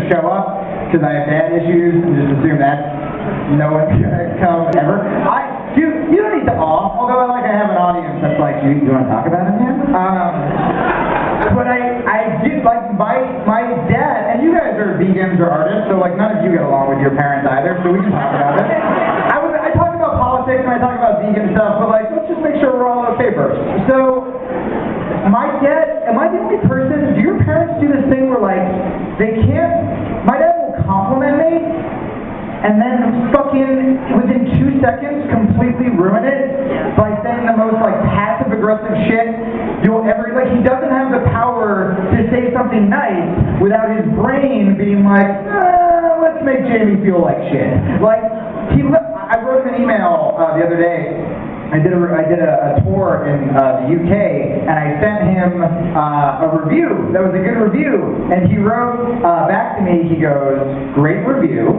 show up because I have dad issues and just assume that no one's gonna come ever. You don't need to off, although I have an audience that's like, do you want to talk about it, man? But I do, like, my dad, and you guys are vegans or artists, so like none of you get along with your parents either, so we can talk about it. I talk about politics and I talk about vegan stuff, but like, let's just make sure we're all okay first. So, my dad, am I the only person, do your parents do this thing where like, my dad will compliment me, and then fucking, within 2 seconds, completely ruin it by saying the most, like, passive-aggressive shit you'll ever, like, he doesn't have the power to say something nice without his brain being like, let's make Jamie feel like shit. Like, I wrote him an email the other day. I did a tour in the UK, and I sent him a review that was a good review, and he wrote back to me, he goes, great review.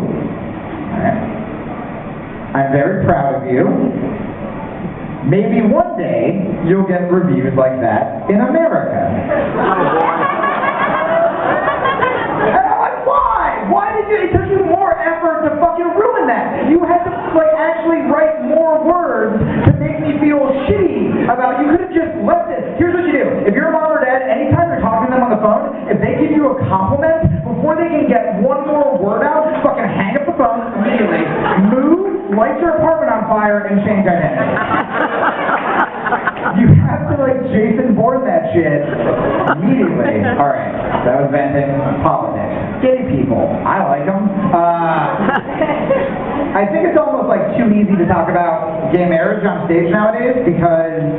I'm very proud of you. Maybe one day you'll get reviews like that in America. And I'm like, why? Why did you? It took you more effort to fucking ruin that. You had to like actually write more words to make me feel shitty about. You could have just left it. Here's what you do. If you're a mom or dad, anytime you're talking to them on the phone, if they give you a compliment, before they can get one more word out, fucking hang up the phone immediately, move, light your apartment on fire, and change identity. You have to like Jason Bourne that shit immediately. Alright, that was venting. Politics. Gay people. I like them. I think it's almost like too easy to talk about gay marriage on stage nowadays because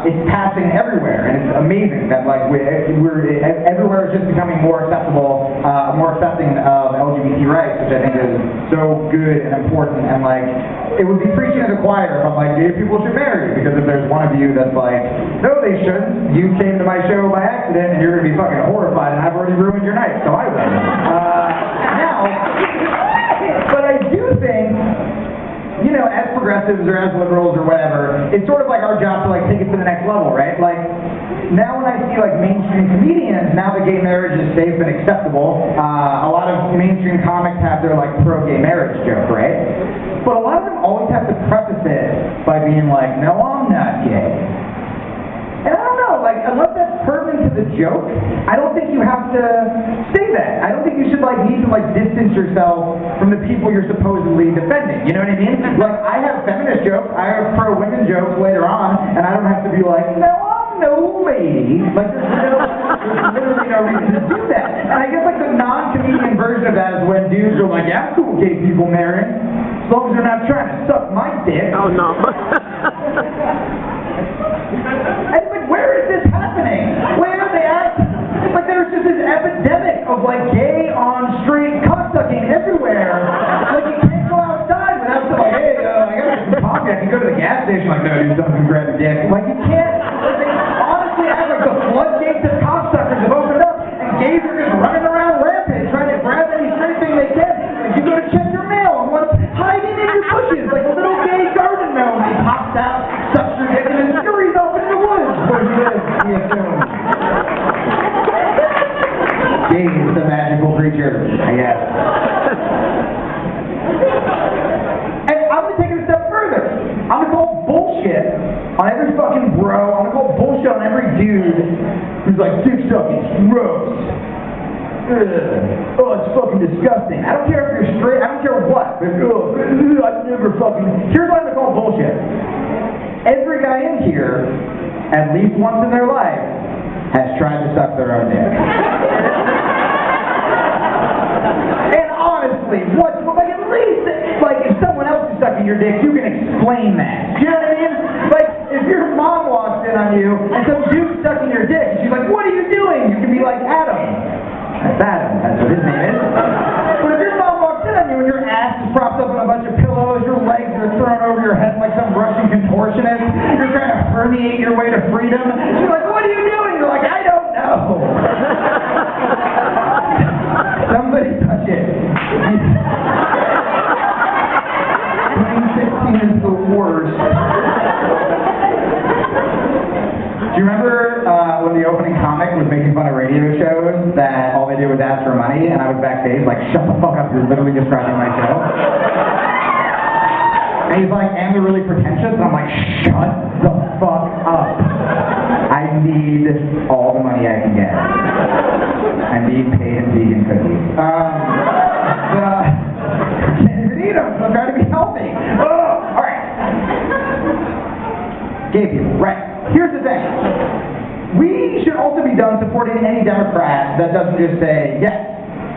it's passing everywhere, and it's amazing that like everywhere is just becoming more acceptable, more accepting of LGBT rights, which I think is so good and important. And like, it would be preaching to the choir if I'm like, gay people should marry, because if there's one of you that's like, no, they shouldn't. You came to my show by accident, and you're gonna be fucking horrified, and I've already ruined your night, so I will. But I do think, you know, as progressives or as liberals or whatever, it's sort of like our job to like take it to the next level, right? Like, now when I see like mainstream comedians, now that gay marriage is safe and acceptable, a lot of mainstream comics have their like pro-gay marriage joke, right? But a lot of them always have to preface it by being like, no, I'm not gay. And I don't know, like, unless that's pertinent to the joke, I don't think you have to say that. I don't think you should, like, need to, like, distance yourself from the people you're supposedly defending. You know what I mean? Like, I have feminist jokes, I have pro-women jokes later on, and I don't have to be like, no, I'm no lady. Like, there's literally no reason to do that. And I guess, like, the non-comedian version of that is when dudes are like, yeah, I'm cool gay people marrying, as long as they're not trying to suck my dick. Oh, no. And like, where is this happening? Where are they at? Like, there's just this epidemic of like gay on-street cocksucking everywhere. Like, you can't go outside without saying, like, hey, I got some coffee. I can go to the gas station. Like, no, do something, grab a dick. Like, you can't. Like, honestly, I like the floodgates of cocksuckers have opened up, and gays are just running around rampant, trying to grab any straight thing they can. Like, you go to check your mail, and what's hiding in your bushes, like a little gay garden gnome, he pops out, sucks your dick, and then scurries off into the woods where he lives, we assume. Gay is the magical creature, I guess. And I'm gonna take it a step further. I'm gonna call bullshit on every fucking bro. I'm gonna call bullshit on every dude who's like, dick sucking's gross. Oh, it's fucking disgusting. I don't care if you're straight, I don't care what, but I've never fucking... Here's what I'm gonna call bullshit. Every guy in here, at least once in their life, has tried to suck their own dick. And honestly, like at least, like if someone else is sucking your dick, you can explain that. You know what I mean? Like, if your mom walks in on you, and some dude's sucking your dick, and she's like, what are you doing? You can be like, Adam. That's Adam, that's what his name is. But if your mom walks in on you and your ass is propped up on a bunch of pillows, your legs are thrown over your head like some Russian contortionist, you're trying to herniate your way to freedom, she's like, what are you doing? You're like, I don't know. Somebody touch it. 2016 is the worst. Do you remember when the opening comic was making fun of radio shows that all they do did was ask for money, and I was backstage like, shut the fuck up, you're literally describing my show. And he's like, and they're really pretentious, and I'm like, shut the fuck up. I need all the money I can get. I need paid and vegan cookies. Can't even eat them, so I'm trying to be healthy. Oh, alright. Gay people, right. Here's the thing. We should also be done supporting any Democrat that doesn't just say, yes,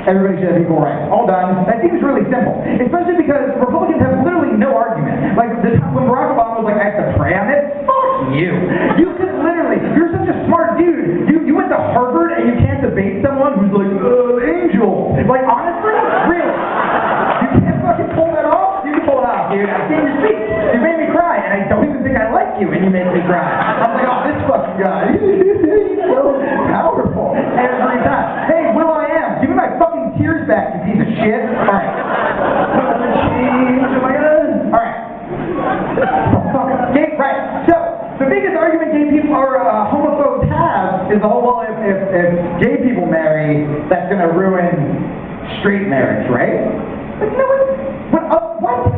everybody should have equal rights. All done. That seems really simple. Especially because Republicans have literally no argument. Like, when Barack Obama was like, I have to pray on it, fuck you. You could literally, you're such a smart dude. You went to Harvard and you can't debate someone who's like, angel. Like, honestly, really. You can't fucking pull that off? You can pull it off, dude. I've seen your speech. You made me cry, and I don't even think I like you, and you made me cry. I'm like, oh, this fucking guy. He's so powerful. Every time. Hey, will.i.am, give me my fucking tears back, you piece of shit. Alright. Alright. Okay, right. So, the biggest argument gay people or homophobes have is the whole, well, if gay people marry, that's going to ruin straight marriage, right? But you know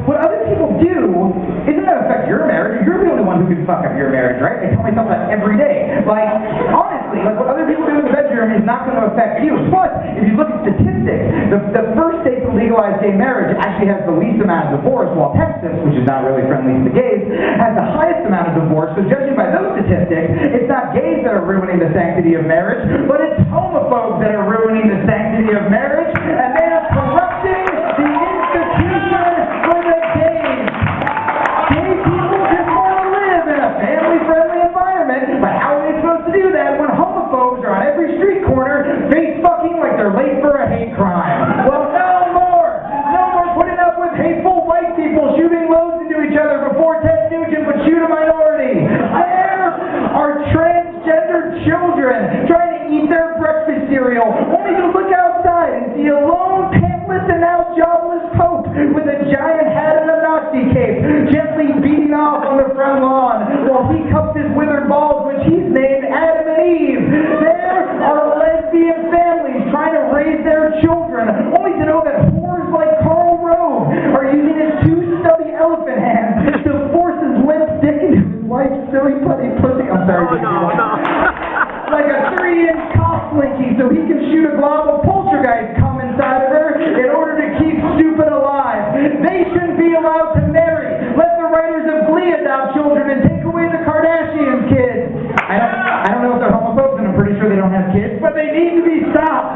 what other people do isn't going to affect your marriage. You're the only one who can fuck up your marriage, right? I tell myself that every day. Like, honestly, like what other people do in the bedroom is not going to affect you. Plus, if you look at statistics, the first state to legalize gay marriage actually has the least amount of divorce, while Texas, which is not really friendly to the gays, has the highest amount of divorce. So judging by those statistics, it's not gays that are ruining the sanctity of marriage, but it's homophobes that are ruining the sanctity of marriage, and they are corrupting the institution for the gays. Gay people just want to live in a family-friendly environment, but how are they supposed to do that when homophobes are on every street corner face fucking like they're late for a hate crime? Well, no more putting up with hateful white people shooting loads into each other before Ted Nugent would shoot a minority. There are transgender children trying to eat their breakfast cereal, only to look outside and see a lone, pantless, and now jobless Pope with a giant hat and a Nazi cape gently beating off on the front lawn while he cups his withered balls, which he's named Adam and Eve. There are lesbian families trying to raise their children, only to know that whores like Karl Rove are using his two stubby elephant hands to force his limp dick into his wife's silly putty pussy. I'm sorry. Like a 3-inch cock slinky so he can shoot a glob of poltergeist cum inside of her in order to keep stupid alive. They shouldn't be allowed to marry. Let the writers of Glee adopt children and take away the Kardashian kids. I don't know if they're homophobes, and I'm pretty sure they don't have kids, but they need to be stopped.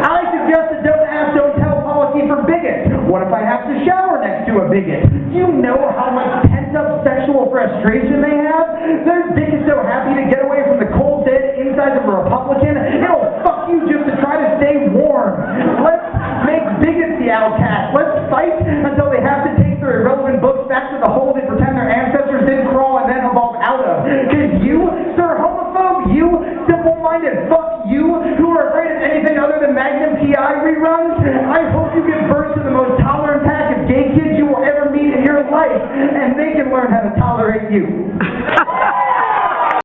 I suggest a don't ask, don't tell policy for bigots. What if I have to shower next to a bigot? Do you know how much pent-up sexual frustration they have? Their dick is so happy to get away from the cold dead inside of a Republican, it'll fuck you just to try to stay warm. Let's make bigots the outcast. Let's fight until they have to take their irrelevant books back to the hole they pretend their ancestors didn't crawl and then evolve out of. Because you, sir homophobe, you, simple-minded fuck you, who are afraid of anything other than Magnum PI reruns, I hope you give birth to the most tolerant pack of gay kids you will ever meet in your life, and they can learn how to tolerate you.